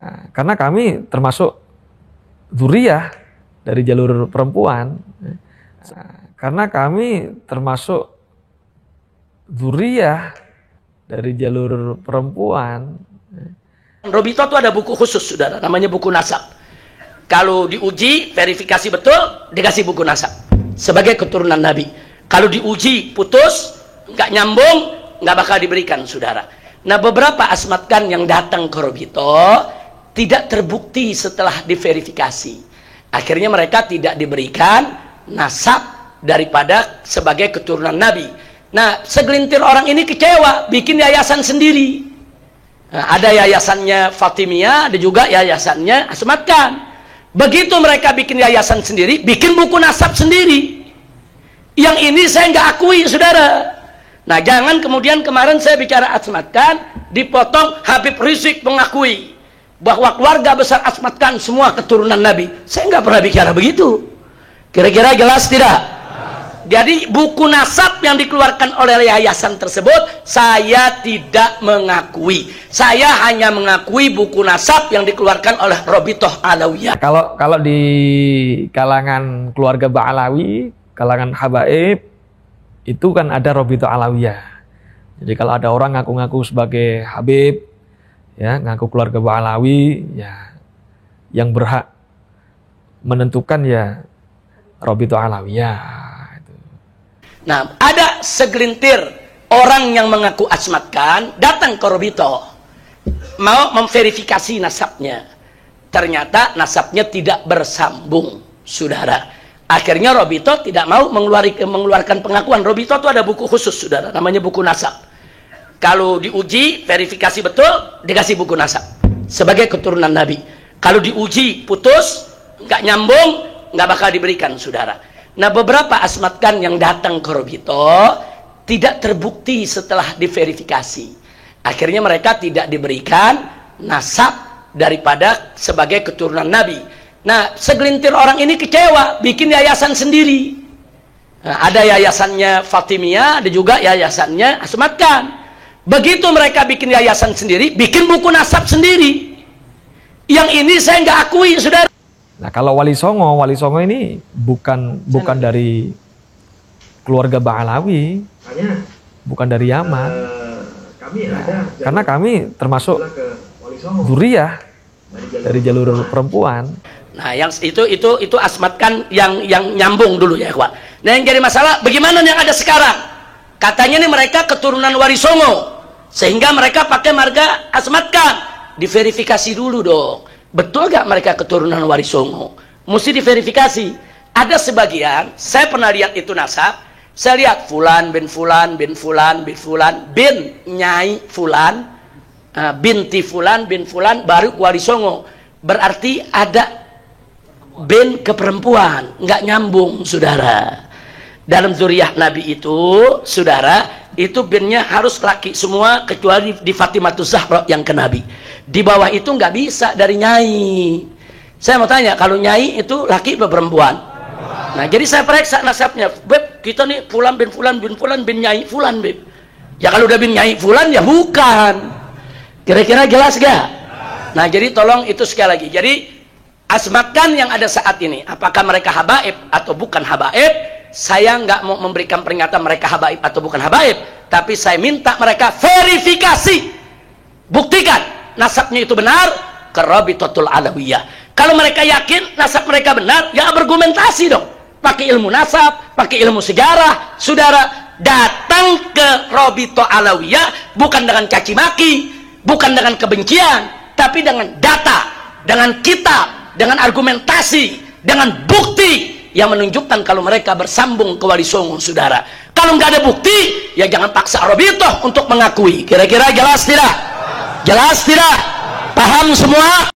Nah, karena kami termasuk dzurriyyah dari jalur perempuan. Karena kami termasuk dzurriyyah dari jalur perempuan. Robito itu ada buku khusus, saudara, namanya buku nasab. Kalau diuji, verifikasi betul, dikasih buku nasab sebagai keturunan Nabi. Kalau diuji, putus, nggak nyambung, nggak bakal diberikan, saudara. Nah, beberapa asmatkan yang datang ke Robito tidak terbukti setelah diverifikasi. Akhirnya mereka tidak diberikan nasab daripada sebagai keturunan Nabi. Nah, segelintir orang ini kecewa, bikin yayasan sendiri. Nah, ada yayasannya Fatimiyah, ada juga yayasannya Asmatkan. Begitu mereka bikin yayasan sendiri, bikin buku nasab sendiri. Yang ini saya nggak akui, saudara. Nah, jangan kemudian kemarin saya bicara Asmatkan, dipotong Habib Rizik mengakui bahwa keluarga besar Asmatkan semua keturunan Nabi. Saya nggak pernah bicara begitu. Kira-kira jelas tidak? Jadi buku nasab yang dikeluarkan oleh yayasan tersebut saya tidak mengakui. Saya hanya mengakui buku nasab yang dikeluarkan oleh Robitoh Alawiyah. Kalau di kalangan keluarga Ba'alawi, kalangan habaib, itu kan ada Robitoh Alawiyah. Jadi kalau ada orang ngaku-ngaku sebagai habib, ya ngaku keluarga Ba'alawi, ya yang berhak menentukan ya Robitoh Alawiyah. Nah, ada segelintir orang yang mengaku Asmatkan datang ke Robito mau memverifikasi nasabnya. Ternyata nasabnya tidak bersambung, saudara. Akhirnya Robito tidak mau mengeluarkan pengakuan. Robito itu ada buku khusus, saudara, namanya buku nasab. Kalau diuji, verifikasi betul, dikasih buku nasab sebagai keturunan Nabi. Kalau diuji, putus, nggak nyambung, nggak bakal diberikan, saudara. Nah, beberapa asmatkan yang datang ke Robito tidak terbukti setelah diverifikasi. Akhirnya mereka tidak diberikan nasab daripada sebagai keturunan Nabi. Nah, segelintir orang ini kecewa, bikin yayasan sendiri. Nah, ada yayasannya Fatimiyah, ada juga yayasannya Asmatkan. Begitu mereka bikin yayasan sendiri, bikin buku nasab sendiri. Yang ini saya nggak akui, saudara. Nah, kalau Wali Songo ini bukan dari keluarga Ba'alawi, bukan dari Yaman. Karena kami termasuk dzurriyyah dari jalur perempuan. Nah, yang itu Asmatkan yang nyambung dulu ya, Pak. Nah, yang jadi masalah bagaimana yang ada sekarang? Katanya nih mereka keturunan Wali Songo, sehingga mereka pakai marga Asmatkan. Diverifikasi dulu dong. Betul gak mereka keturunan Wali Songo? Mesti diverifikasi. Ada sebagian, saya pernah lihat itu nasab, saya lihat Fulan bin Fulan bin Fulan bin Fulan bin Nyai Fulan, binti Fulan bin Fulan baru Wali Songo. Berarti ada bin ke perempuan, nggak nyambung, saudara. Dalam dzurriyyah Nabi itu, saudara, itu binnya harus laki semua kecuali di Fatimatus Zahra yang ke Nabi. Di bawah itu nggak bisa dari Nyai. Saya mau tanya, kalau Nyai itu laki atau perempuan? Nah, jadi saya periksa nasabnya. Beb, kita nih Fulan bin Fulan bin Fulan bin Nyai Fulan, Beb. Ya kalau udah bin Nyai Fulan ya bukan. Kira-kira jelas gak? Nah, jadi tolong itu sekali lagi. Jadi asmatkan yang ada saat ini, apakah mereka habaib atau bukan habaib? Saya nggak mau memberikan peringatan mereka habaib atau bukan habaib, tapi saya minta mereka verifikasi, buktikan nasabnya itu benar ke Robitotul Alawiyah. Kalau mereka yakin nasab mereka benar, ya argumentasi dong, pakai ilmu nasab, pakai ilmu sejarah. Saudara datang ke Robito Alawiyah bukan dengan caci maki, bukan dengan kebencian, tapi dengan data, dengan kitab, dengan argumentasi, dengan bukti yang menunjukkan kalau mereka bersambung ke Wali Songo, saudara. Kalau nggak ada bukti, ya jangan paksa Robito untuk mengakui. Kira-kira jelas tidak? Jelas tidak? Paham semua?